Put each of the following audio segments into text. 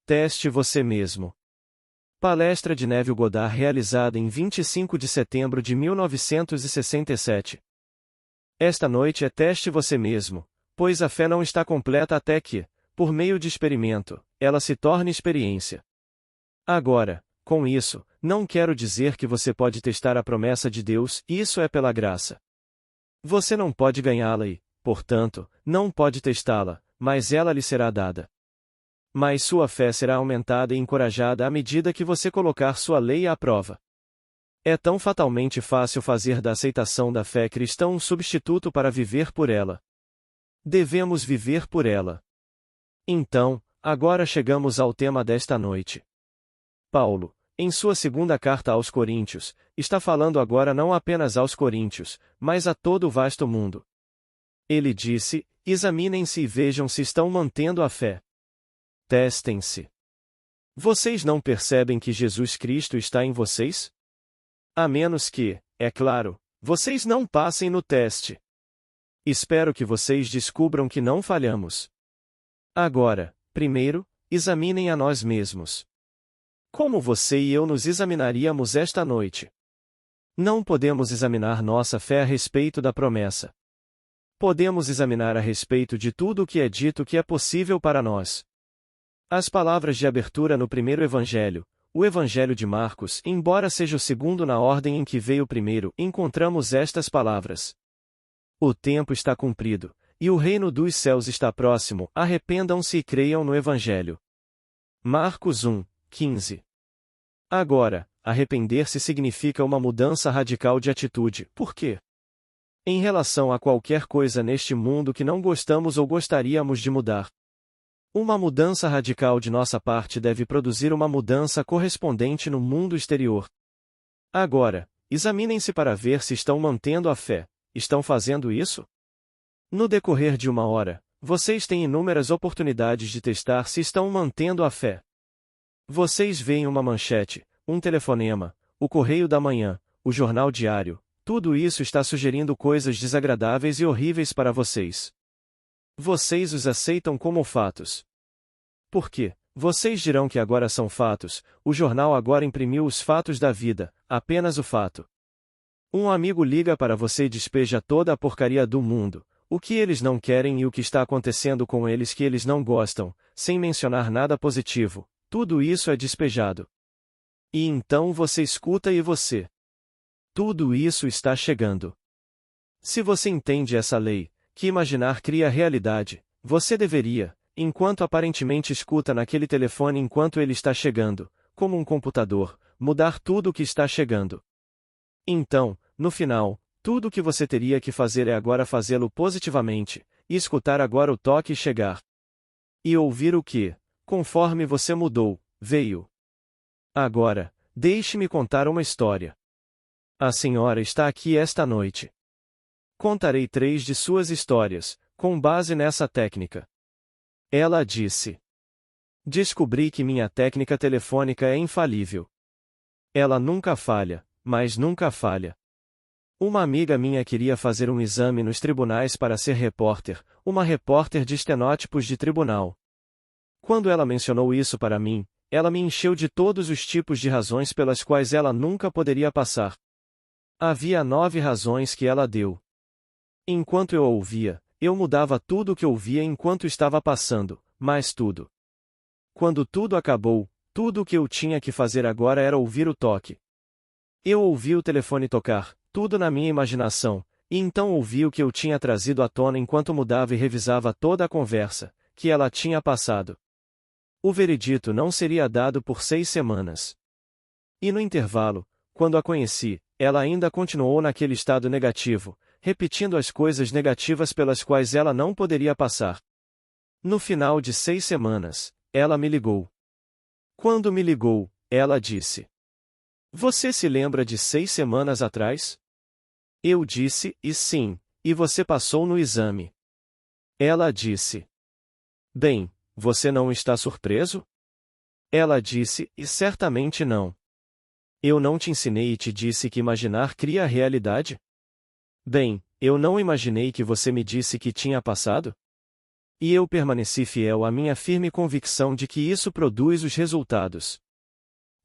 Teste você mesmo. Palestra de Neville Goddard realizada em 25 de setembro de 1967. Esta noite é teste você mesmo, pois a fé não está completa até que, por meio de experimento, ela se torne experiência. Agora, com isso, não quero dizer que você pode testar a promessa de Deus, isso é pela graça. Você não pode ganhá-la e, portanto, não pode testá-la, mas ela lhe será dada. Mas sua fé será aumentada e encorajada à medida que você colocar sua lei à prova. É tão fatalmente fácil fazer da aceitação da fé cristã um substituto para viver por ela. Devemos viver por ela. Então, agora chegamos ao tema desta noite. Paulo, em sua segunda carta aos Coríntios, está falando agora não apenas aos coríntios, mas a todo o vasto mundo. Ele disse: examinem-se e vejam se estão mantendo a fé. Testem-se. Vocês não percebem que Jesus Cristo está em vocês? A menos que, é claro, vocês não passem no teste. Espero que vocês descubram que não falhamos. Agora, primeiro, examinem a nós mesmos. Como você e eu nos examinaríamos esta noite? Não podemos examinar nossa fé a respeito da promessa. Podemos examinar a respeito de tudo o que é dito que é possível para nós. As palavras de abertura no primeiro evangelho, o Evangelho de Marcos, embora seja o segundo na ordem em que veio o primeiro, encontramos estas palavras. O tempo está cumprido, e o reino dos céus está próximo, arrependam-se e creiam no Evangelho. Marcos 1:15. Agora, arrepender-se significa uma mudança radical de atitude. Por quê? Em relação a qualquer coisa neste mundo que não gostamos ou gostaríamos de mudar. Uma mudança radical de nossa parte deve produzir uma mudança correspondente no mundo exterior. Agora, examinem-se para ver se estão mantendo a fé. Estão fazendo isso? No decorrer de uma hora, vocês têm inúmeras oportunidades de testar se estão mantendo a fé. Vocês veem uma manchete, um telefonema, o correio da manhã, o jornal diário, tudo isso está sugerindo coisas desagradáveis e horríveis para vocês. Vocês os aceitam como fatos. Por quê? Vocês dirão que agora são fatos, o jornal agora imprimiu os fatos da vida, apenas o fato. Um amigo liga para você e despeja toda a porcaria do mundo, o que eles não querem e o que está acontecendo com eles que eles não gostam, sem mencionar nada positivo, tudo isso é despejado. E então você escuta e você. Tudo isso está chegando. Se você entende essa lei, que imaginar cria realidade, você deveria, enquanto aparentemente escuta naquele telefone enquanto ele está chegando, como um computador, mudar tudo o que está chegando. Então, no final, tudo o que você teria que fazer é agora fazê-lo positivamente, e escutar agora o toque chegar. E ouvir o que, conforme você mudou, veio. Agora, deixe-me contar uma história. A senhora está aqui esta noite. Contarei 3 de suas histórias, com base nessa técnica. Ela disse: descobri que minha técnica telefônica é infalível. Ela nunca falha, mas nunca falha. Uma amiga minha queria fazer um exame nos tribunais para ser repórter, uma repórter de estenótipos de tribunal. Quando ela mencionou isso para mim, ela me encheu de todos os tipos de razões pelas quais ela nunca poderia passar. Havia 9 razões que ela deu. Enquanto eu ouvia, eu mudava tudo o que ouvia enquanto estava passando, mas tudo. Quando tudo acabou, tudo o que eu tinha que fazer agora era ouvir o toque. Eu ouvi o telefone tocar, tudo na minha imaginação, e então ouvi o que eu tinha trazido à tona enquanto mudava e revisava toda a conversa, que ela tinha passado. O veredito não seria dado por 6 semanas. E no intervalo, quando a conheci, ela ainda continuou naquele estado negativo, repetindo as coisas negativas pelas quais ela não poderia passar. No final de 6 semanas, ela me ligou. Quando me ligou, ela disse: você se lembra de 6 semanas atrás? Eu disse: e sim, e você passou no exame. Ela disse: bem, você não está surpreso? Ela disse: e certamente não. Eu não te ensinei e te disse que imaginar cria a realidade? Bem, eu não imaginei que você me disse que tinha passado? E eu permaneci fiel à minha firme convicção de que isso produz os resultados.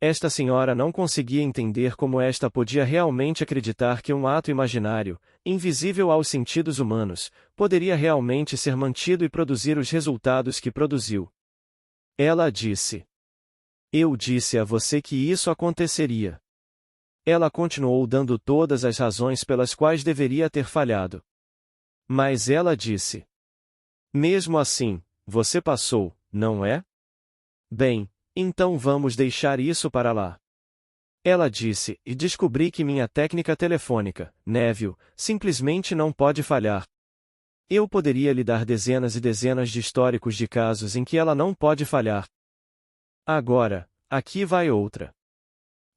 Esta senhora não conseguia entender como esta podia realmente acreditar que um ato imaginário, invisível aos sentidos humanos, poderia realmente ser mantido e produzir os resultados que produziu. Ela disse: "Eu disse a você que isso aconteceria." Ela continuou dando todas as razões pelas quais deveria ter falhado. Mas ela disse: "Mesmo assim, você passou, não é? Bem, então vamos deixar isso para lá." Ela disse, e descobri que minha técnica telefônica, Neville, simplesmente não pode falhar. Eu poderia lhe dar dezenas e dezenas de históricos de casos em que ela não pode falhar. Agora, aqui vai outra.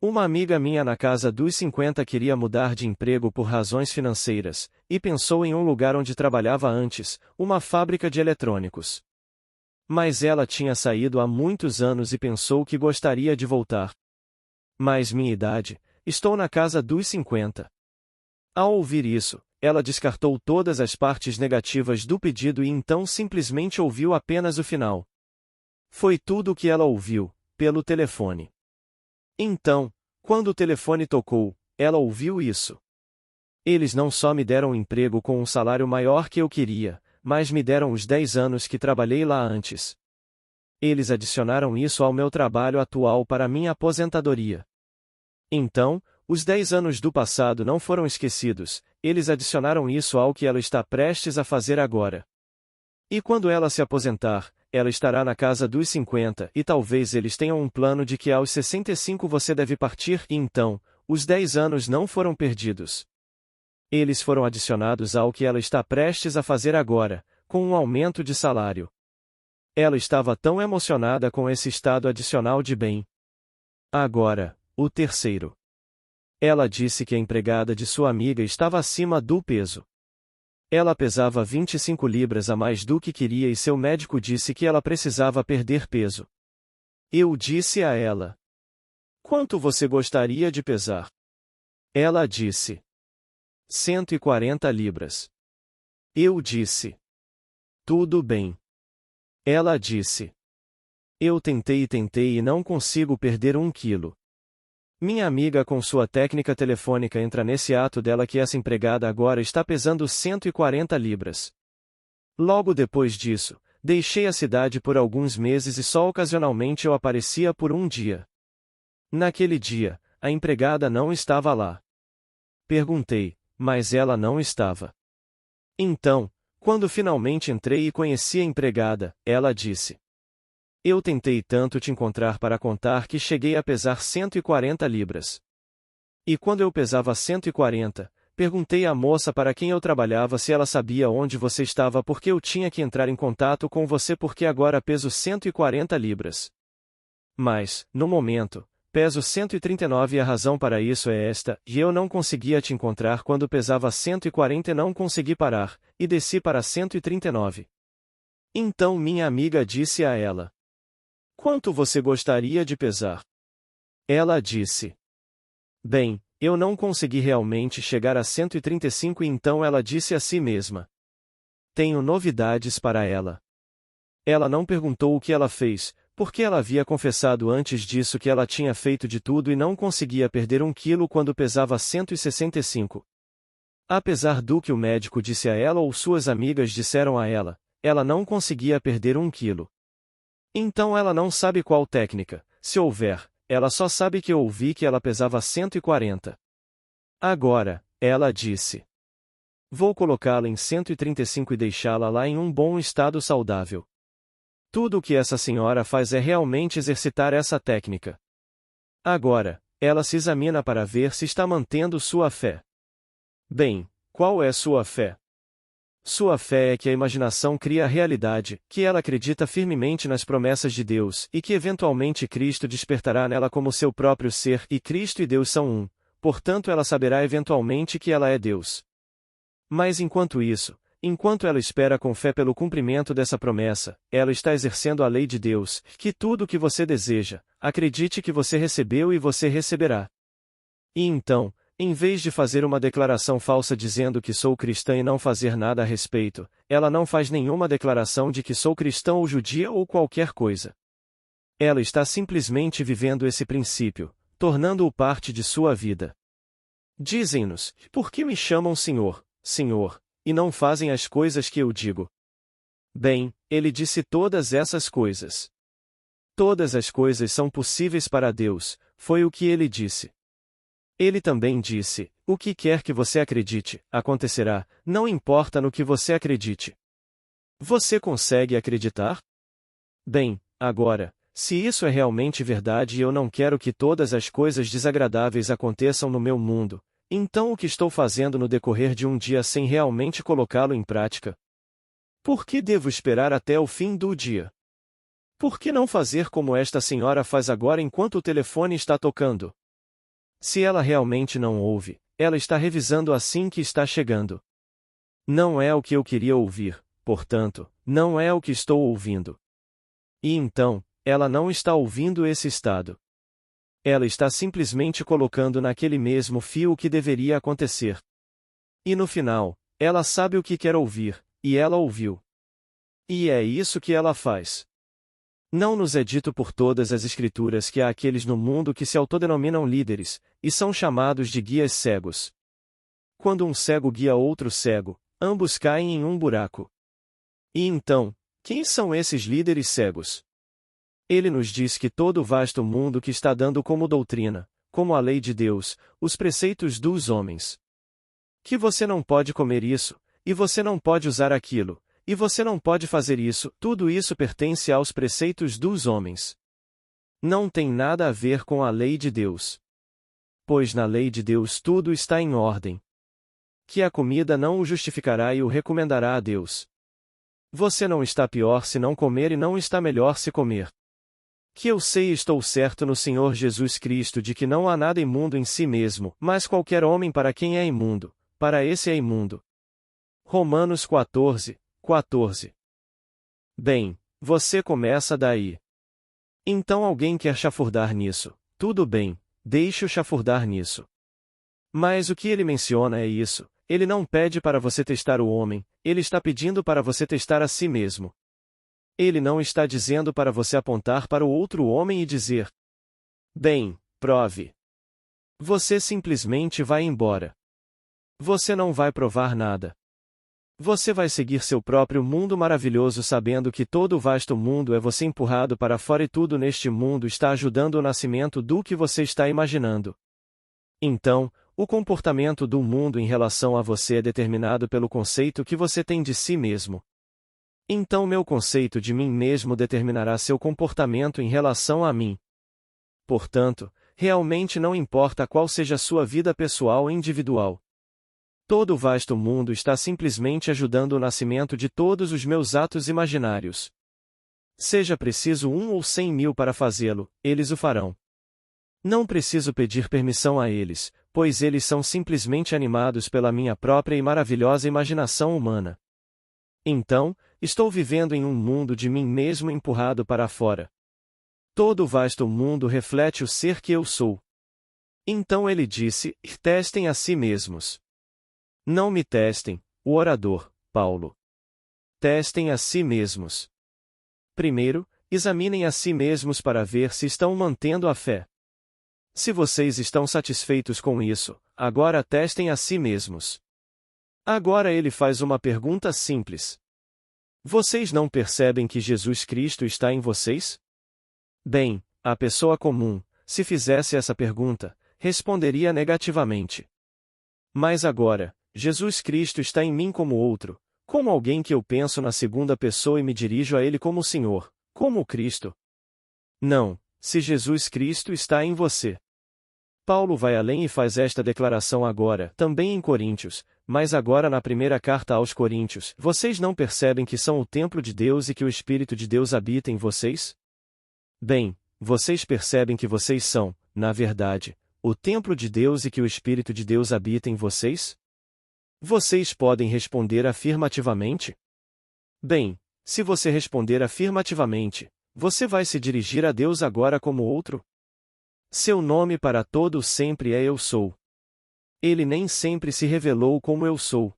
Uma amiga minha na casa dos 50 queria mudar de emprego por razões financeiras, e pensou em um lugar onde trabalhava antes, uma fábrica de eletrônicos. Mas ela tinha saído há muitos anos e pensou que gostaria de voltar. Mas minha idade, estou na casa dos 50. Ao ouvir isso, ela descartou todas as partes negativas do pedido e então simplesmente ouviu apenas o final. Foi tudo o que ela ouviu, pelo telefone. Então, quando o telefone tocou, ela ouviu isso. Eles não só me deram um emprego com um salário maior que eu queria, mas me deram os 10 anos que trabalhei lá antes. Eles adicionaram isso ao meu trabalho atual para minha aposentadoria. Então, os 10 anos do passado não foram esquecidos, eles adicionaram isso ao que ela está prestes a fazer agora. E quando ela se aposentar, ela estará na casa dos 50 e talvez eles tenham um plano de que aos 65 você deve partir e então, os 10 anos não foram perdidos. Eles foram adicionados ao que ela está prestes a fazer agora, com um aumento de salário. Ela estava tão emocionada com esse estado adicional de bem. Agora, o terceiro. Ela disse que a empregada de sua amiga estava acima do peso. Ela pesava 25 libras a mais do que queria e seu médico disse que ela precisava perder peso. Eu disse a ela: "Quanto você gostaria de pesar?" Ela disse: 140 libras. Eu disse: "Tudo bem." Ela disse: "Eu tentei e não consigo perder 1 quilo." Minha amiga com sua técnica telefônica entra nesse ato dela que essa empregada agora está pesando 140 libras. Logo depois disso, deixei a cidade por alguns meses e só ocasionalmente eu aparecia por um dia. Naquele dia, a empregada não estava lá. Perguntei, mas ela não estava. Então, quando finalmente entrei e conheci a empregada, ela disse: "Eu tentei tanto te encontrar para contar que cheguei a pesar 140 libras. E quando eu pesava 140, perguntei à moça para quem eu trabalhava se ela sabia onde você estava porque eu tinha que entrar em contato com você porque agora peso 140 libras. Mas, no momento, peso 139 e a razão para isso é esta, e eu não conseguia te encontrar quando pesava 140 e não consegui parar, e desci para 139. Então minha amiga disse a ela: "Quanto você gostaria de pesar?" Ela disse: "Bem, eu não consegui realmente chegar a 135 e então ela disse a si mesma: tenho novidades para ela." Ela não perguntou o que ela fez, porque ela havia confessado antes disso que ela tinha feito de tudo e não conseguia perder 1 quilo quando pesava 165. Apesar do que o médico disse a ela ou suas amigas disseram a ela, ela não conseguia perder 1 quilo. Então ela não sabe qual técnica, se houver, ela só sabe que eu ouvi que ela pesava 140. Agora, ela disse: "Vou colocá-la em 135 e deixá-la lá em um bom estado saudável." Tudo o que essa senhora faz é realmente exercitar essa técnica. Agora, ela se examina para ver se está mantendo sua fé. Bem, qual é sua fé? Sua fé é que a imaginação cria a realidade, que ela acredita firmemente nas promessas de Deus e que eventualmente Cristo despertará nela como seu próprio ser e Cristo e Deus são um, portanto ela saberá eventualmente que ela é Deus. Mas enquanto isso, enquanto ela espera com fé pelo cumprimento dessa promessa, ela está exercendo a lei de Deus, que tudo o que você deseja, acredite que você recebeu e você receberá. E então, em vez de fazer uma declaração falsa dizendo que sou cristã e não fazer nada a respeito, ela não faz nenhuma declaração de que sou cristã ou judia ou qualquer coisa. Ela está simplesmente vivendo esse princípio, tornando-o parte de sua vida. Dizem-nos: por que me chamam Senhor, Senhor, e não fazem as coisas que eu digo? Bem, ele disse todas essas coisas. Todas as coisas são possíveis para Deus, foi o que ele disse. Ele também disse: o que quer que você acredite, acontecerá, não importa no que você acredite. Você consegue acreditar? Bem, agora, se isso é realmente verdade e eu não quero que todas as coisas desagradáveis aconteçam no meu mundo, então o que estou fazendo no decorrer de um dia sem realmente colocá-lo em prática? Por que devo esperar até o fim do dia? Por que não fazer como esta senhora faz agora enquanto o telefone está tocando? Se ela realmente não ouve, ela está revisando assim que está chegando. Não é o que eu queria ouvir, portanto, não é o que estou ouvindo. E então, ela não está ouvindo esse estado. Ela está simplesmente colocando naquele mesmo fio o que deveria acontecer. E no final, ela sabe o que quer ouvir, e ela ouviu. E é isso que ela faz. Não nos é dito por todas as Escrituras que há aqueles no mundo que se autodenominam líderes, e são chamados de guias cegos. Quando um cego guia outro cego, ambos caem em um buraco. E então, quem são esses líderes cegos? Ele nos diz que todo o vasto mundo que está dando como doutrina, como a lei de Deus, os preceitos dos homens. Que você não pode comer isso, e você não pode usar aquilo, e você não pode fazer isso, tudo isso pertence aos preceitos dos homens. Não tem nada a ver com a lei de Deus. Pois na lei de Deus tudo está em ordem. Que a comida não o justificará e o recomendará a Deus. Você não está pior se não comer e não está melhor se comer. Que eu sei e estou certo no Senhor Jesus Cristo de que não há nada imundo em si mesmo, mas qualquer homem para quem é imundo, para esse é imundo. Romanos 14, 14. Bem, você começa daí. Então alguém quer chafurdar nisso, tudo bem, deixe-o chafurdar nisso. Mas o que ele menciona é isso, ele não pede para você testar o homem, ele está pedindo para você testar a si mesmo. Ele não está dizendo para você apontar para o outro homem e dizer: bem, prove. Você simplesmente vai embora. Você não vai provar nada. Você vai seguir seu próprio mundo maravilhoso sabendo que todo o vasto mundo é você empurrado para fora e tudo neste mundo está ajudando o nascimento do que você está imaginando. Então, o comportamento do mundo em relação a você é determinado pelo conceito que você tem de si mesmo. Então meu conceito de mim mesmo determinará seu comportamento em relação a mim. Portanto, realmente não importa qual seja a sua vida pessoal e individual. Todo o vasto mundo está simplesmente ajudando o nascimento de todos os meus atos imaginários. Seja preciso 1 ou 100.000 para fazê-lo, eles o farão. Não preciso pedir permissão a eles, pois eles são simplesmente animados pela minha própria e maravilhosa imaginação humana. Então, estou vivendo em um mundo de mim mesmo empurrado para fora. Todo o vasto mundo reflete o ser que eu sou. Então ele disse: testem a si mesmos. Não me testem, o orador, Paulo. Testem a si mesmos. Primeiro, examinem a si mesmos para ver se estão mantendo a fé. Se vocês estão satisfeitos com isso, agora testem a si mesmos. Agora ele faz uma pergunta simples. Vocês não percebem que Jesus Cristo está em vocês? Bem, a pessoa comum, se fizesse essa pergunta, responderia negativamente. Mas agora, Jesus Cristo está em mim como outro, como alguém que eu penso na segunda pessoa e me dirijo a Ele como o Senhor, como o Cristo. Não, se Jesus Cristo está em você. Paulo vai além e faz esta declaração agora, também em Coríntios, mas agora na primeira carta aos Coríntios. Vocês não percebem que são o templo de Deus e que o Espírito de Deus habita em vocês? Bem, vocês percebem que vocês são, na verdade, o templo de Deus e que o Espírito de Deus habita em vocês? Vocês podem responder afirmativamente? Bem, se você responder afirmativamente, você vai se dirigir a Deus agora como outro? Seu nome para todo sempre é Eu Sou. Ele nem sempre se revelou como eu sou.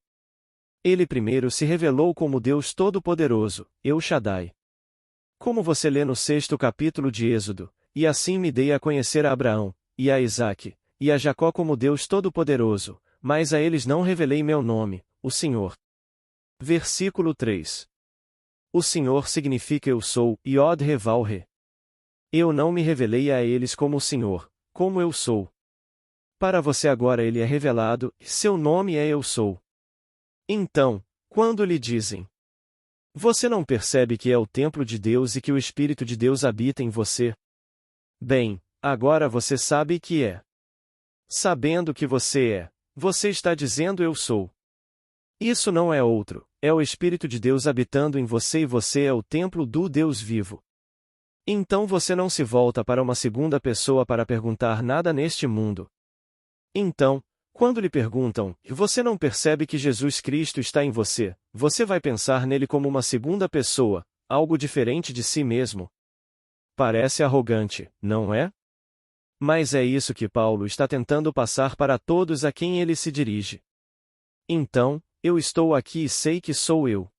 Ele primeiro se revelou como Deus Todo-Poderoso, El Shaddai. Como você lê no 6º capítulo de Êxodo, e assim me dei a conhecer a Abraão, e a Isaque, e a Jacó como Deus Todo-Poderoso, mas a eles não revelei meu nome, o Senhor. Versículo 3. O Senhor significa eu sou, Yod-He-Vav-He. Eu não me revelei a eles como o Senhor, como eu sou. Para você agora ele é revelado, seu nome é eu sou. Então, quando lhe dizem: você não percebe que é o templo de Deus e que o Espírito de Deus habita em você? Bem, agora você sabe que é. Sabendo que você é, você está dizendo eu sou. Isso não é outro, é o Espírito de Deus habitando em você e você é o templo do Deus vivo. Então você não se volta para uma segunda pessoa para perguntar nada neste mundo. Então, quando lhe perguntam, e você não percebe que Jesus Cristo está em você, você vai pensar nele como uma segunda pessoa, algo diferente de si mesmo. Parece arrogante, não é? Mas é isso que Paulo está tentando passar para todos a quem ele se dirige. Então, eu estou aqui e sei que sou eu.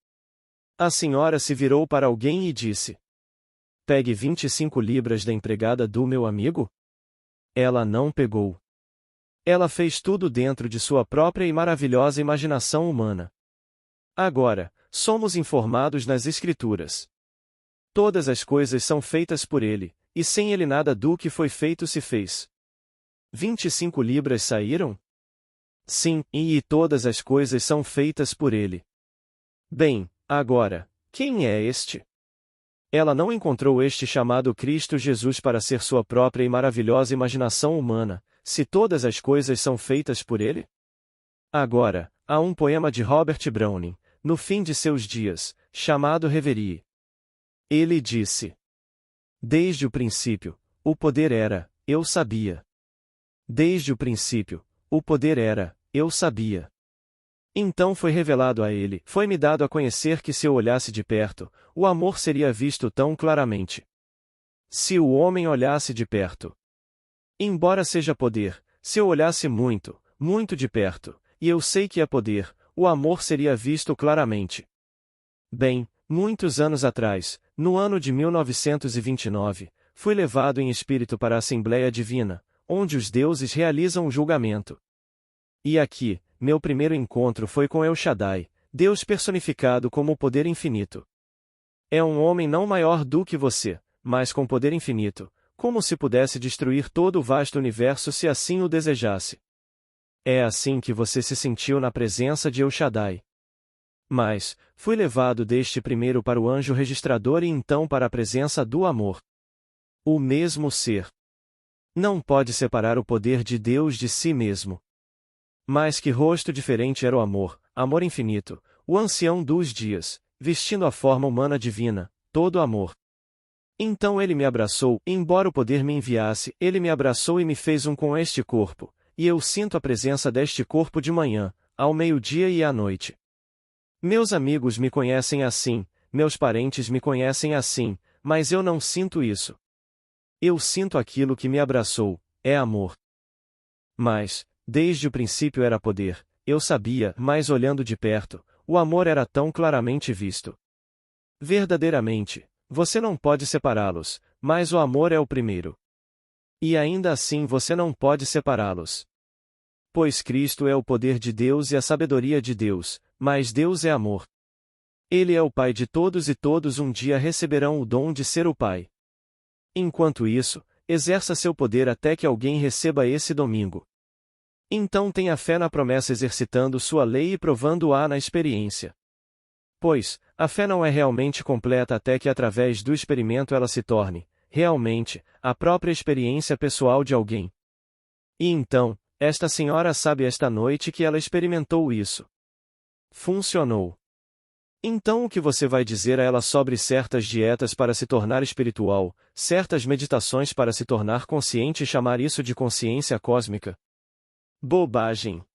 A senhora se virou para alguém e disse: pegue 25 libras da empregada do meu amigo? Ela não pegou. Ela fez tudo dentro de sua própria e maravilhosa imaginação humana. Agora, somos informados nas Escrituras. Todas as coisas são feitas por ele, e sem ele nada do que foi feito se fez. 25 libras saíram? Sim, e todas as coisas são feitas por ele. Bem, agora, quem é este? Ela não encontrou este chamado Cristo Jesus para ser sua própria e maravilhosa imaginação humana, se todas as coisas são feitas por ele? Agora, há um poema de Robert Browning, no fim de seus dias, chamado Reverie. Ele disse: desde o princípio, o poder era, eu sabia. Desde o princípio, o poder era, eu sabia. Então foi revelado a ele, foi-me dado a conhecer que se eu olhasse de perto, o amor seria visto tão claramente. Se o homem olhasse de perto. Embora seja poder, se eu olhasse muito, muito de perto, e eu sei que é poder, o amor seria visto claramente. Bem, muitos anos atrás, no ano de 1929, fui levado em espírito para a Assembleia Divina, onde os deuses realizam o julgamento. E aqui, meu primeiro encontro foi com El Shaddai, Deus personificado como o poder infinito. É um homem não maior do que você, mas com poder infinito, como se pudesse destruir todo o vasto universo se assim o desejasse. É assim que você se sentiu na presença de El Shaddai. Mas, fui levado deste primeiro para o anjo registrador e então para a presença do amor. O mesmo ser. Não pode separar o poder de Deus de si mesmo. Mas que rosto diferente era o amor, amor infinito, o ancião dos dias, vestindo a forma humana divina, todo amor. Então ele me abraçou, embora o poder me enviasse, ele me abraçou e me fez um com este corpo, e eu sinto a presença deste corpo de manhã, ao meio-dia e à noite. Meus amigos me conhecem assim, meus parentes me conhecem assim, mas eu não sinto isso. Eu sinto aquilo que me abraçou, é amor. Mas, desde o princípio era poder, eu sabia, mas olhando de perto, o amor era tão claramente visto. Verdadeiramente, você não pode separá-los, mas o amor é o primeiro. E ainda assim você não pode separá-los. Pois Cristo é o poder de Deus e a sabedoria de Deus, mas Deus é amor. Ele é o Pai de todos e todos um dia receberão o dom de ser o Pai. Enquanto isso, exerça seu poder até que alguém receba esse domingo. Então tenha fé na promessa exercitando sua lei e provando-a na experiência. Pois, a fé não é realmente completa até que através do experimento ela se torne, realmente, a própria experiência pessoal de alguém. E então, esta senhora sabe esta noite que ela experimentou isso. Funcionou. Então o que você vai dizer a ela sobre certas dietas para se tornar espiritual, certas meditações para se tornar consciente e chamar isso de consciência cósmica? Bobagem.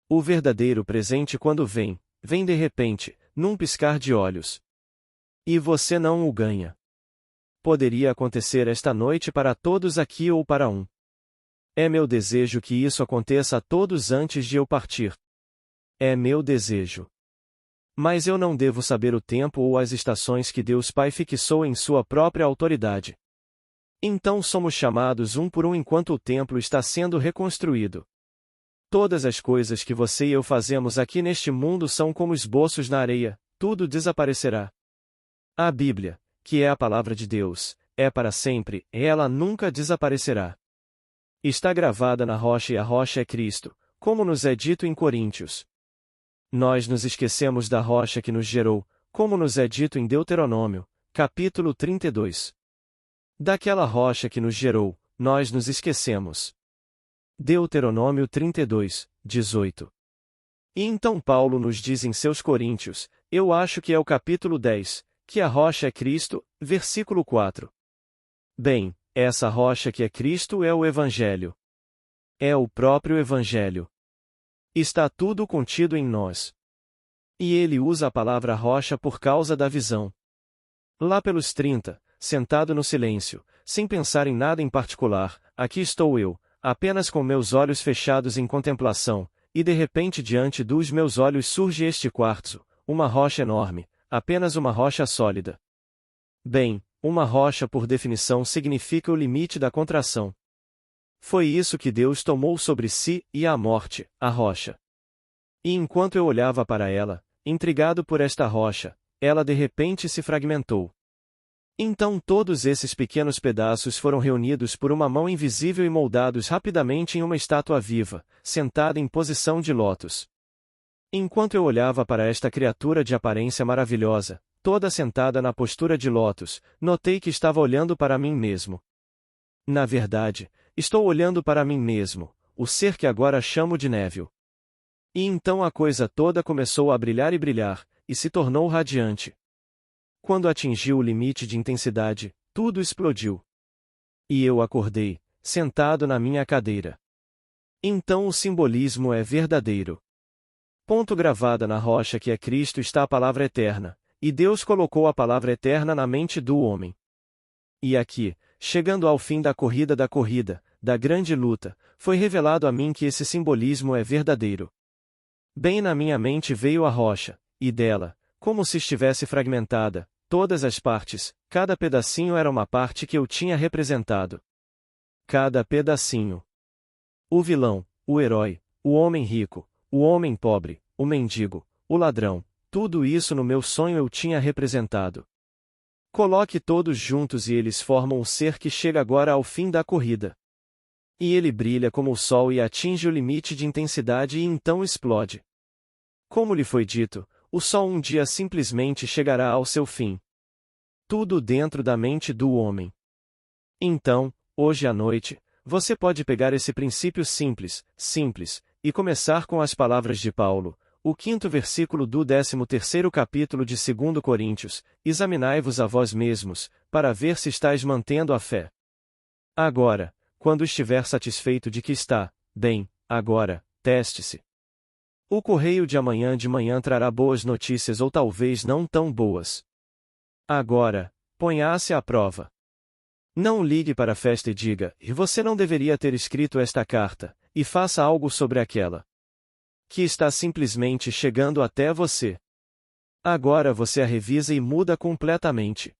O verdadeiro presente quando vem, vem de repente, num piscar de olhos. E você não o ganha. Poderia acontecer esta noite para todos aqui ou para um. É meu desejo que isso aconteça a todos antes de eu partir. É meu desejo. Mas eu não devo saber o tempo ou as estações que Deus Pai fixou em sua própria autoridade. Então somos chamados um por um enquanto o templo está sendo reconstruído. Todas as coisas que você e eu fazemos aqui neste mundo são como esboços na areia, tudo desaparecerá. A Bíblia, que é a palavra de Deus, é para sempre, e ela nunca desaparecerá. Está gravada na rocha e a rocha é Cristo, como nos é dito em Coríntios. Nós nos esquecemos da rocha que nos gerou, como nos é dito em Deuteronômio, capítulo 32. Daquela rocha que nos gerou, nós nos esquecemos. Deuteronômio 32, 18. E então Paulo nos diz em seus Coríntios, eu acho que é o capítulo 10, que a rocha é Cristo, versículo 4. Bem, essa rocha que é Cristo é o Evangelho. É o próprio Evangelho. Está tudo contido em nós. E ele usa a palavra rocha por causa da visão. Lá pelos 30, sentado no silêncio, sem pensar em nada em particular, aqui estou eu, apenas com meus olhos fechados em contemplação, e de repente diante dos meus olhos surge este quartzo, uma rocha enorme, apenas uma rocha sólida. Bem, uma rocha por definição significa o limite da contração. Foi isso que Deus tomou sobre si, e a morte, a rocha. E enquanto eu olhava para ela, intrigado por esta rocha, ela de repente se fragmentou. Então todos esses pequenos pedaços foram reunidos por uma mão invisível e moldados rapidamente em uma estátua viva, sentada em posição de lótus. Enquanto eu olhava para esta criatura de aparência maravilhosa, toda sentada na postura de lótus, notei que estava olhando para mim mesmo. Na verdade, estou olhando para mim mesmo, o ser que agora chamo de Neville. E então a coisa toda começou a brilhar, e se tornou radiante. Quando atingiu o limite de intensidade, tudo explodiu. E eu acordei, sentado na minha cadeira. Então o simbolismo é verdadeiro. Ponto gravada na rocha que é Cristo está a palavra eterna, e Deus colocou a palavra eterna na mente do homem. E aqui, chegando ao fim da corrida, da grande luta, foi revelado a mim que esse simbolismo é verdadeiro. Bem na minha mente veio a rocha, e dela, como se estivesse fragmentada, todas as partes, cada pedacinho era uma parte que eu tinha representado. Cada pedacinho. O vilão, o herói, o homem rico, o homem pobre, o mendigo, o ladrão, tudo isso no meu sonho eu tinha representado. Coloque todos juntos e eles formam o ser que chega agora ao fim da corrida. E ele brilha como o sol e atinge o limite de intensidade e então explode. Como lhe foi dito, o sol um dia simplesmente chegará ao seu fim. Tudo dentro da mente do homem. Então, hoje à noite, você pode pegar esse princípio simples, e começar com as palavras de Paulo, o 5º versículo do 13º capítulo de 2 Coríntios, examinai-vos a vós mesmos, para ver se estáis mantendo a fé. Agora, quando estiver satisfeito de que está, bem, agora, teste-se. O correio de amanhã trará boas notícias ou talvez não tão boas. Agora, ponha-se à prova. Não ligue para a festa e diga, e você não deveria ter escrito esta carta, e faça algo sobre aquela que está simplesmente chegando até você. Agora você a revisa e muda completamente.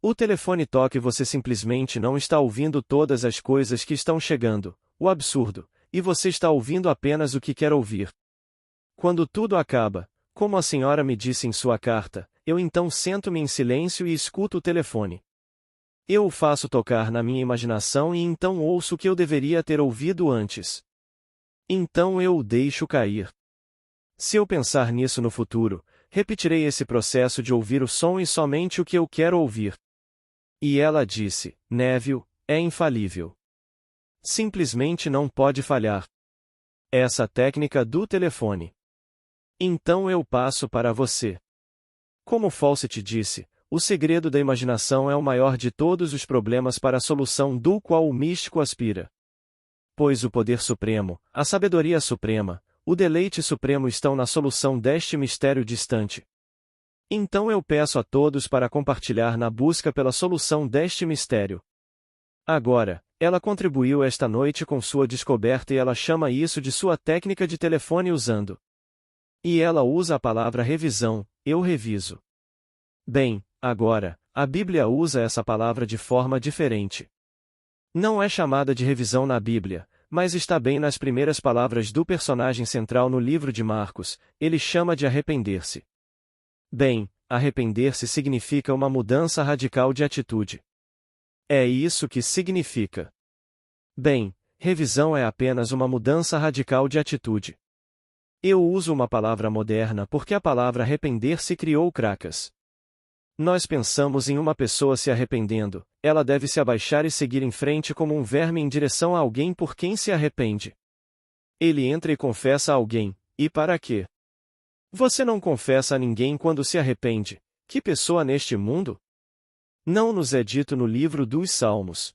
O telefone toca e você simplesmente não está ouvindo todas as coisas que estão chegando, o absurdo, e você está ouvindo apenas o que quer ouvir. Quando tudo acaba, como a senhora me disse em sua carta, eu então sento-me em silêncio e escuto o telefone. Eu o faço tocar na minha imaginação e então ouço o que eu deveria ter ouvido antes. Então eu o deixo cair. Se eu pensar nisso no futuro, repetirei esse processo de ouvir o som e somente o que eu quero ouvir. E ela disse, Neville, é infalível. Simplesmente não pode falhar. Essa técnica do telefone. Então eu passo para você. Como Fawcett disse, o segredo da imaginação é o maior de todos os problemas para a solução do qual o místico aspira. Pois o poder supremo, a sabedoria suprema, o deleite supremo estão na solução deste mistério distante. Então eu peço a todos para compartilhar na busca pela solução deste mistério. Agora, Ela contribuiu esta noite com sua descoberta e ela chama isso de sua técnica de telefone usando. E ela usa a palavra revisão, eu reviso. Bem, agora, a Bíblia usa essa palavra de forma diferente. Não é chamada de revisão na Bíblia, mas está bem nas primeiras palavras do personagem central no livro de Marcos, ele chama de arrepender-se. Bem, arrepender-se significa uma mudança radical de atitude. É isso que significa. Bem, revisão é apenas uma mudança radical de atitude. Eu uso uma palavra moderna porque a palavra arrepender-se criou cracas. Nós pensamos em uma pessoa se arrependendo, ela deve se abaixar e seguir em frente como um verme em direção a alguém por quem se arrepende. Ele entra e confessa a alguém, e para quê? Você não confessa a ninguém quando se arrepende, que pessoa neste mundo? Não nos é dito no livro dos Salmos.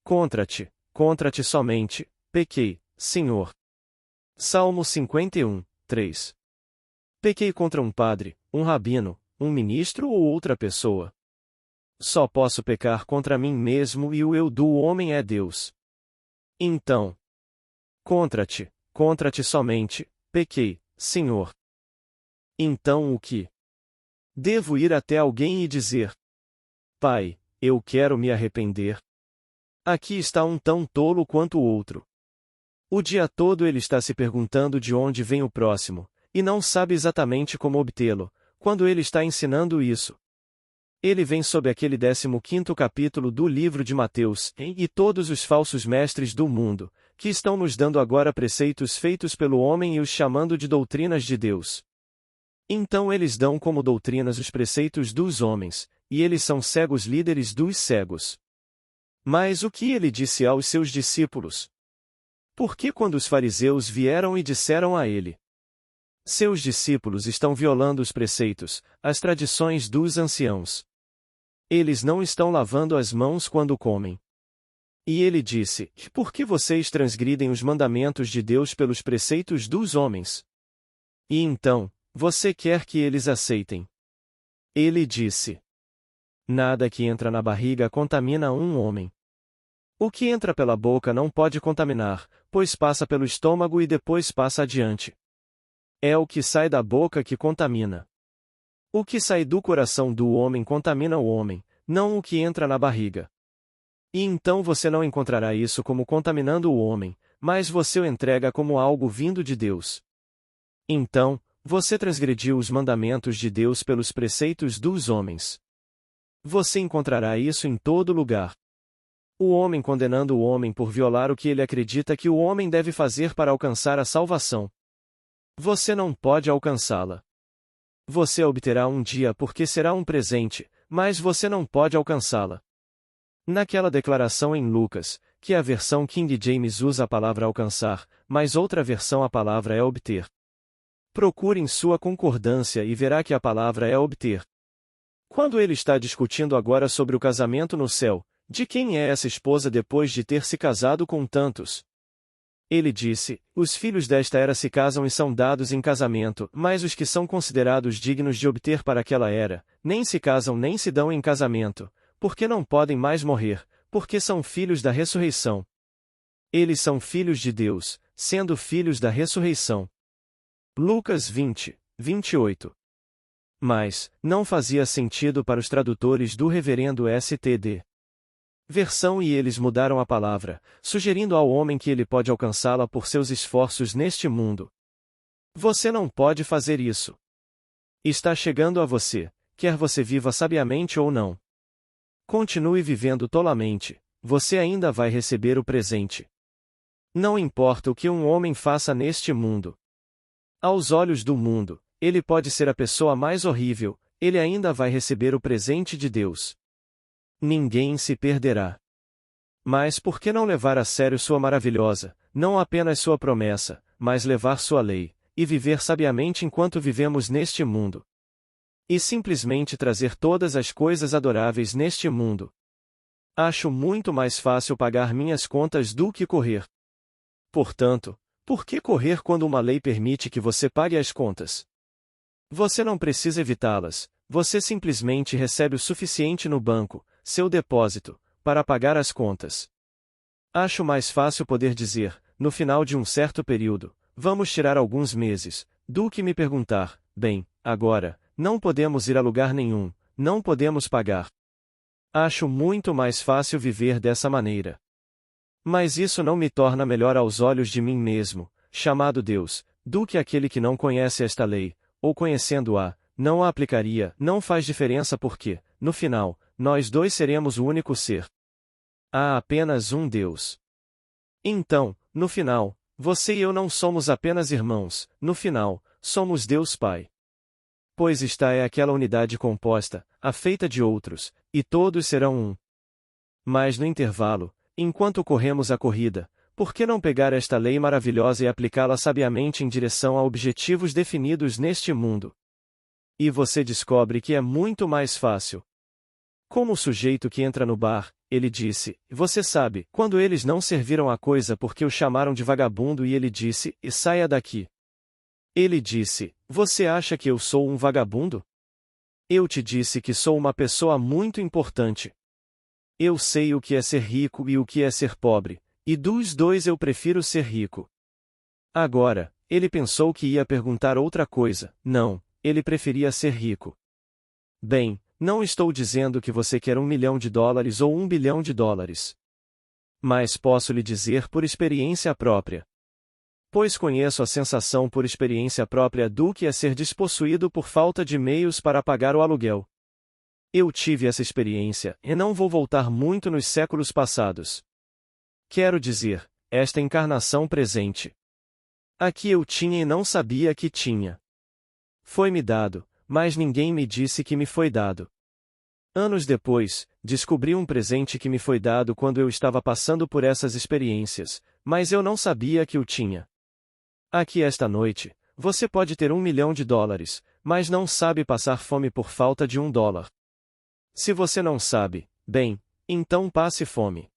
Contra ti somente, pequei, Senhor. Salmo 51, 3. Pequei contra um padre, um rabino, um ministro ou outra pessoa. Só posso pecar contra mim mesmo e o eu do homem é Deus. Então, contra ti somente, pequei, Senhor. Então o que? Devo ir até alguém e dizer: Pai, eu quero me arrepender. Aqui está um tão tolo quanto o outro. O dia todo ele está se perguntando de onde vem o próximo, e não sabe exatamente como obtê-lo, quando ele está ensinando isso. Ele vem sob aquele 15º capítulo do livro de Mateus, e todos os falsos mestres do mundo, que estão nos dando agora preceitos feitos pelo homem e os chamando de doutrinas de Deus. Então eles dão como doutrinas os preceitos dos homens, e eles são cegos líderes dos cegos. Mas o que ele disse aos seus discípulos? Por que quando os fariseus vieram e disseram a ele: Seus discípulos estão violando os preceitos, as tradições dos anciãos. Eles não estão lavando as mãos quando comem. E ele disse: Por que vocês transgridem os mandamentos de Deus pelos preceitos dos homens? E então, você quer que eles aceitem? Ele disse: Nada que entra na barriga contamina um homem. O que entra pela boca não pode contaminar, pois passa pelo estômago e depois passa adiante. É o que sai da boca que contamina. O que sai do coração do homem contamina o homem, não o que entra na barriga. E então você não encontrará isso como contaminando o homem, mas você o entrega como algo vindo de Deus. Então, você transgrediu os mandamentos de Deus pelos preceitos dos homens. Você encontrará isso em todo lugar. O homem condenando o homem por violar o que ele acredita que o homem deve fazer para alcançar a salvação. Você não pode alcançá-la. Você a obterá um dia porque será um presente, mas você não pode alcançá-la. Naquela declaração em Lucas, que a versão King James usa a palavra alcançar, mas outra versão a palavra é obter. Procure em sua concordância e verá que a palavra é obter. Quando ele está discutindo agora sobre o casamento no céu, de quem é essa esposa depois de ter se casado com tantos? Ele disse: Os filhos desta era se casam e são dados em casamento, mas os que são considerados dignos de obter para aquela era, nem se casam nem se dão em casamento, porque não podem mais morrer, porque são filhos da ressurreição. Eles são filhos de Deus, sendo filhos da ressurreição. Lucas 20, 28. Mas, não fazia sentido para os tradutores do reverendo STD. Versão e eles mudaram a palavra, sugerindo ao homem que ele pode alcançá-la por seus esforços neste mundo. Você não pode fazer isso. Está chegando a você, quer você viva sabiamente ou não. Continue vivendo tolamente, você ainda vai receber o presente. Não importa o que um homem faça neste mundo. Aos olhos do mundo, ele pode ser a pessoa mais horrível, ele ainda vai receber o presente de Deus. Ninguém se perderá. Mas por que não levar a sério sua maravilhosa, não apenas sua promessa, mas levar sua lei, e viver sabiamente enquanto vivemos neste mundo? E simplesmente trazer todas as coisas adoráveis neste mundo. Acho muito mais fácil pagar minhas contas do que correr. Portanto, por que correr quando uma lei permite que você pague as contas? Você não precisa evitá-las, você simplesmente recebe o suficiente no banco, seu depósito, para pagar as contas. Acho mais fácil poder dizer, no final de um certo período, vamos tirar alguns meses, do que me perguntar, bem, agora, não podemos ir a lugar nenhum, não podemos pagar. Acho muito mais fácil viver dessa maneira. Mas isso não me torna melhor aos olhos de mim mesmo, chamado Deus, do que aquele que não conhece esta lei, ou conhecendo-a, não a aplicaria, não faz diferença porque, no final, nós dois seremos o único ser. Há apenas um Deus. Então, no final, você e eu não somos apenas irmãos, no final, somos Deus Pai. Pois esta é aquela unidade composta, afeita de outros, e todos serão um. Mas no intervalo, enquanto corremos a corrida, por que não pegar esta lei maravilhosa e aplicá-la sabiamente em direção a objetivos definidos neste mundo? E você descobre que é muito mais fácil. Como o sujeito que entra no bar, ele disse, você sabe, quando eles não serviram a coisa porque o chamaram de vagabundo e ele disse, e saia daqui. Ele disse, você acha que eu sou um vagabundo? Eu te disse que sou uma pessoa muito importante. Eu sei o que é ser rico e o que é ser pobre, e dos dois eu prefiro ser rico. Agora, ele pensou que ia perguntar outra coisa, não, ele preferia ser rico. Bem, não estou dizendo que você quer $1 milhão ou $1 bilhão. Mas posso lhe dizer por experiência própria. Pois conheço a sensação por experiência própria do que é ser despossuído por falta de meios para pagar o aluguel. Eu tive essa experiência, e não vou voltar muito nos séculos passados. Quero dizer, esta encarnação presente. Aqui eu tinha e não sabia que tinha. Foi-me dado, mas ninguém me disse que me foi dado. Anos depois, descobri um presente que me foi dado quando eu estava passando por essas experiências, mas eu não sabia que o tinha. Aqui esta noite, você pode ter $1 milhão, mas não sabe passar fome por falta de $1. Se você não sabe, bem, então passe fome.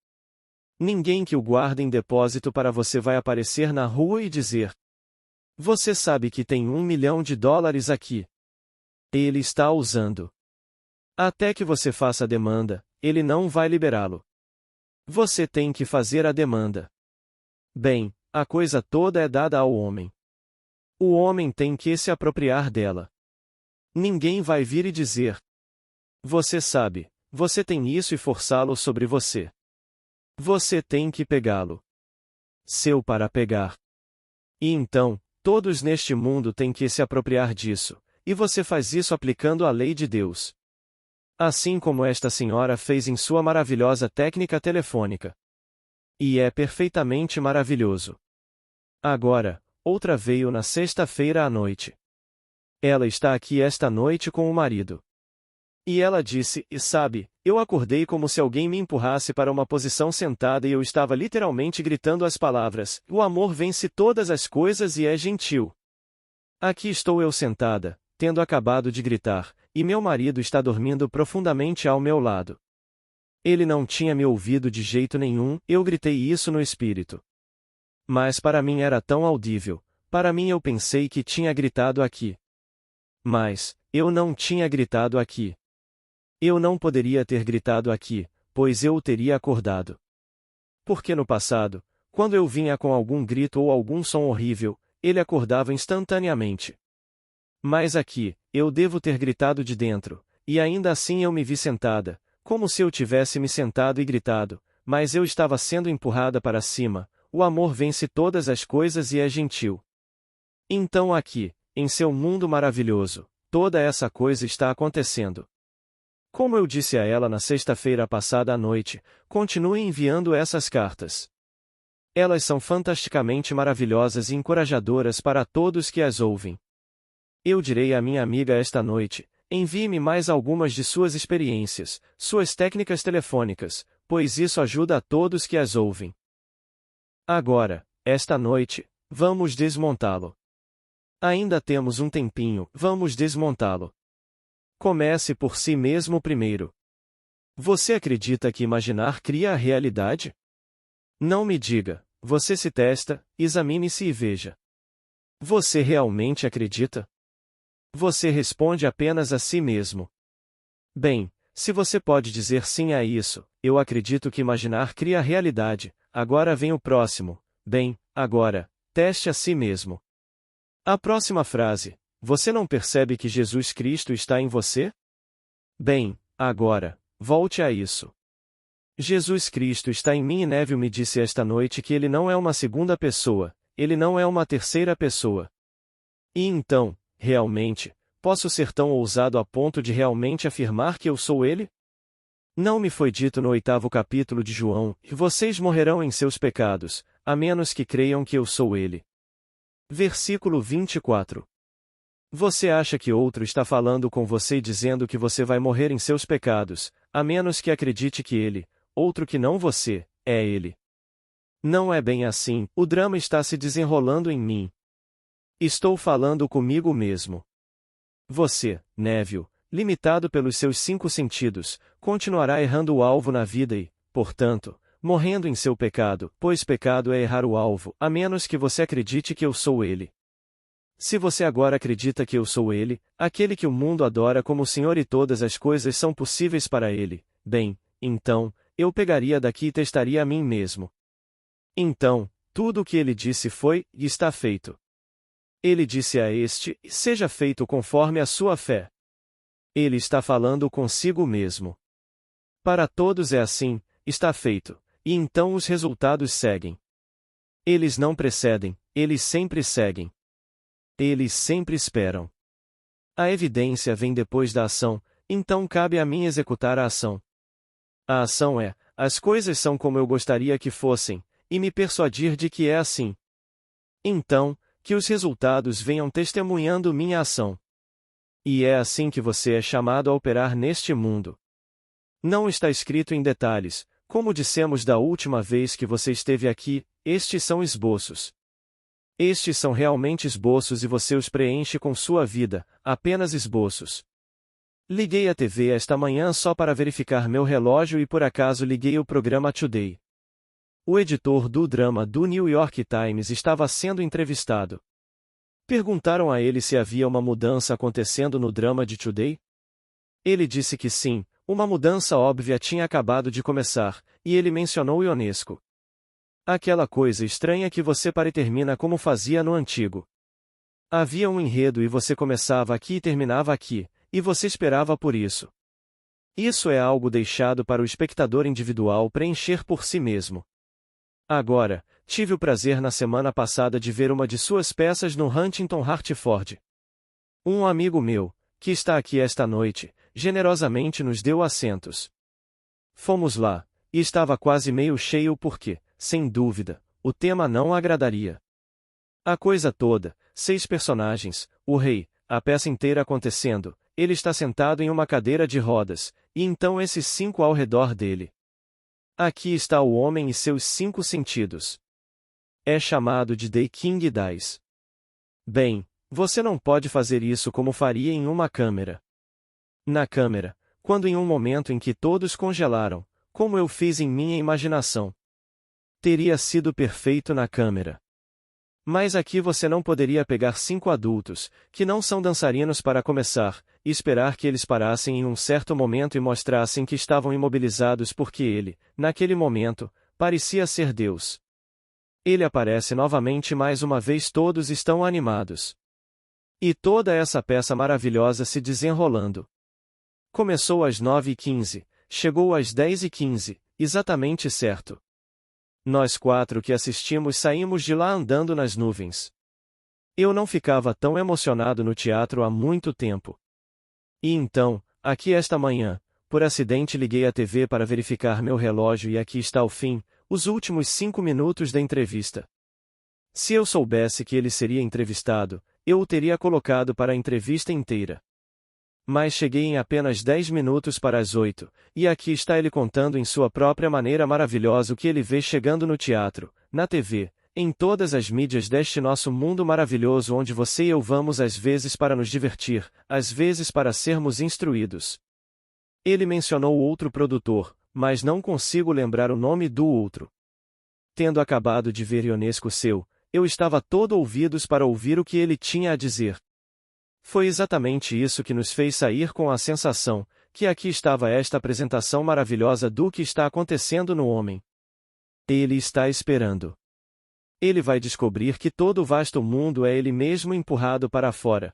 Ninguém que o guarde em depósito para você vai aparecer na rua e dizer: você sabe que tem $1 milhão aqui. Ele está usando. Até que você faça a demanda, ele não vai liberá-lo. Você tem que fazer a demanda. Bem, a coisa toda é dada ao homem. O homem tem que se apropriar dela. Ninguém vai vir e dizer: você sabe, você tem isso e forçá-lo sobre você. Você tem que pegá-lo. Seu para pegar. E então, todos neste mundo têm que se apropriar disso, e você faz isso aplicando a lei de Deus. Assim como esta senhora fez em sua maravilhosa técnica telefônica. E é perfeitamente maravilhoso. Agora, outra veio na sexta-feira à noite. Ela está aqui esta noite com o marido. E ela disse, e sabe, eu acordei como se alguém me empurrasse para uma posição sentada e eu estava literalmente gritando as palavras, o amor vence todas as coisas e é gentil. Aqui estou eu sentada, tendo acabado de gritar, e meu marido está dormindo profundamente ao meu lado. Ele não tinha me ouvido de jeito nenhum, eu gritei isso no espírito. Mas para mim era tão audível, para mim eu pensei que tinha gritado aqui. Mas, eu não tinha gritado aqui. Eu não poderia ter gritado aqui, pois eu o teria acordado. Porque no passado, quando eu vinha com algum grito ou algum som horrível, ele acordava instantaneamente. Mas aqui, eu devo ter gritado de dentro, e ainda assim eu me vi sentada, como se eu tivesse me sentado e gritado, mas eu estava sendo empurrada para cima, o amor vence todas as coisas e é gentil. Então aqui, em seu mundo maravilhoso, toda essa coisa está acontecendo. Como eu disse a ela na sexta-feira passada à noite, continue enviando essas cartas. Elas são fantasticamente maravilhosas e encorajadoras para todos que as ouvem. Eu direi à minha amiga esta noite, envie-me mais algumas de suas experiências, suas técnicas telefônicas, pois isso ajuda a todos que as ouvem. Agora, esta noite, vamos desmontá-lo. Ainda temos um tempinho, vamos desmontá-lo. Comece por si mesmo primeiro. Você acredita que imaginar cria a realidade? Não me diga, você se testa, examine-se e veja. Você realmente acredita? Você responde apenas a si mesmo. Bem, se você pode dizer sim a isso, eu acredito que imaginar cria a realidade, agora vem o próximo. Bem, agora, teste a si mesmo. A próxima frase: você não percebe que Jesus Cristo está em você? Bem, agora, volte a isso. Jesus Cristo está em mim e Neville me disse esta noite que ele não é uma segunda pessoa, ele não é uma terceira pessoa. E então, realmente, posso ser tão ousado a ponto de realmente afirmar que eu sou ele? Não me foi dito no 8º capítulo de João, que vocês morrerão em seus pecados, a menos que creiam que eu sou ele. Versículo 24. Você acha que outro está falando com você dizendo que você vai morrer em seus pecados, a menos que acredite que ele, outro que não você, é ele. Não é bem assim, o drama está se desenrolando em mim. Estou falando comigo mesmo. Você, Neville, limitado pelos seus 5 sentidos, continuará errando o alvo na vida e, portanto, morrendo em seu pecado, pois pecado é errar o alvo, a menos que você acredite que eu sou ele. Se você agora acredita que eu sou ele, aquele que o mundo adora como o Senhor e todas as coisas são possíveis para ele, bem, então, eu pegaria daqui e testaria a mim mesmo. Então, tudo o que ele disse foi, e está feito. Ele disse a este, seja feito conforme a sua fé. Ele está falando consigo mesmo. Para todos é assim, está feito, e então os resultados seguem. Eles não precedem, eles sempre seguem. Eles sempre esperam. A evidência vem depois da ação, então cabe a mim executar a ação. A ação é, as coisas são como eu gostaria que fossem, e me persuadir de que é assim. Então, que os resultados venham testemunhando minha ação. E é assim que você é chamado a operar neste mundo. Não está escrito em detalhes, como dissemos da última vez que você esteve aqui, estes são esboços. Estes são realmente esboços e você os preenche com sua vida, apenas esboços. Liguei a TV esta manhã só para verificar meu relógio e por acaso liguei o programa Today. O editor do drama do New York Times estava sendo entrevistado. Perguntaram a ele se havia uma mudança acontecendo no drama de Today. Ele disse que sim, uma mudança óbvia tinha acabado de começar, e ele mencionou Ionesco. Aquela coisa estranha que você termina como fazia no antigo. Havia um enredo e você começava aqui e terminava aqui, e você esperava por isso. Isso é algo deixado para o espectador individual preencher por si mesmo. Agora, tive o prazer na semana passada de ver uma de suas peças no Huntington Hartford. Um amigo meu, que está aqui esta noite, generosamente nos deu assentos. Fomos lá, e estava quase meio cheio porque, sem dúvida, o tema não agradaria. A coisa toda, 6 personagens, o rei, a peça inteira acontecendo, ele está sentado em uma cadeira de rodas, e então esses 5 ao redor dele. Aqui está o homem e seus 5 sentidos. É chamado de The King Dies. Bem, você não pode fazer isso como faria em uma câmera. Na câmera, quando em um momento em que todos congelaram, como eu fiz em minha imaginação. Teria sido perfeito na câmera. Mas aqui você não poderia pegar 5 adultos, que não são dançarinos para começar, e esperar que eles parassem em um certo momento e mostrassem que estavam imobilizados porque ele, naquele momento, parecia ser Deus. Ele aparece novamente mais uma vez, todos estão animados. E toda essa peça maravilhosa se desenrolando. Começou às 9h15, chegou às 10h15, exatamente certo. Nós 4 que assistimos saímos de lá andando nas nuvens. Eu não ficava tão emocionado no teatro há muito tempo. E então, aqui esta manhã, por acidente liguei a TV para verificar meu relógio e aqui está o fim, os últimos 5 minutos da entrevista. Se eu soubesse que ele seria entrevistado, eu o teria colocado para a entrevista inteira. Mas cheguei em apenas 10 minutos para as 8, e aqui está ele contando em sua própria maneira maravilhosa o que ele vê chegando no teatro, na TV, em todas as mídias deste nosso mundo maravilhoso onde você e eu vamos às vezes para nos divertir, às vezes para sermos instruídos. Ele mencionou outro produtor, mas não consigo lembrar o nome do outro. Tendo acabado de ver Ionesco seu, eu estava todo ouvidos para ouvir o que ele tinha a dizer. Foi exatamente isso que nos fez sair com a sensação, que aqui estava esta apresentação maravilhosa do que está acontecendo no homem. Ele está esperando. Ele vai descobrir que todo o vasto mundo é ele mesmo empurrado para fora.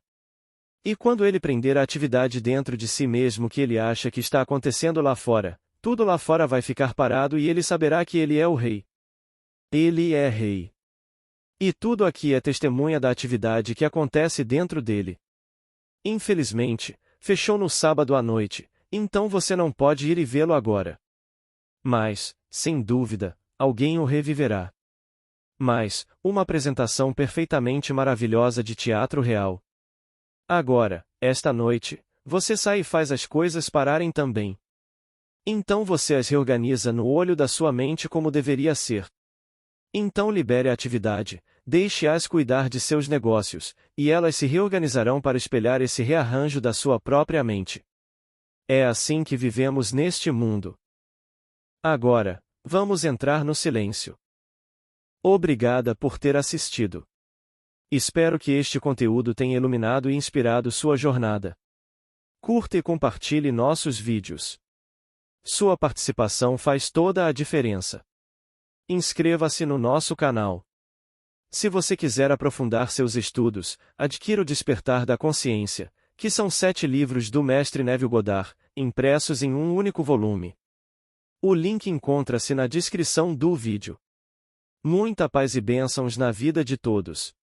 E quando ele prender a atividade dentro de si mesmo que ele acha que está acontecendo lá fora, tudo lá fora vai ficar parado e ele saberá que ele é o rei. Ele é rei. E tudo aqui é testemunha da atividade que acontece dentro dele. Infelizmente, fechou no sábado à noite, então você não pode ir e vê-lo agora. Mas, sem dúvida, alguém o reviverá. Mas, uma apresentação perfeitamente maravilhosa de teatro real. Agora, esta noite, você sai e faz as coisas pararem também. Então você as reorganiza no olho da sua mente como deveria ser. Então libere a atividade, deixe-as cuidar de seus negócios, e elas se reorganizarão para espelhar esse rearranjo da sua própria mente. É assim que vivemos neste mundo. Agora, vamos entrar no silêncio. Obrigada por ter assistido. Espero que este conteúdo tenha iluminado e inspirado sua jornada. Curta e compartilhe nossos vídeos. Sua participação faz toda a diferença. Inscreva-se no nosso canal. Se você quiser aprofundar seus estudos, adquira o Despertar da Consciência, que são 7 livros do mestre Neville Goddard, impressos em um único volume. O link encontra-se na descrição do vídeo. Muita paz e bênçãos na vida de todos.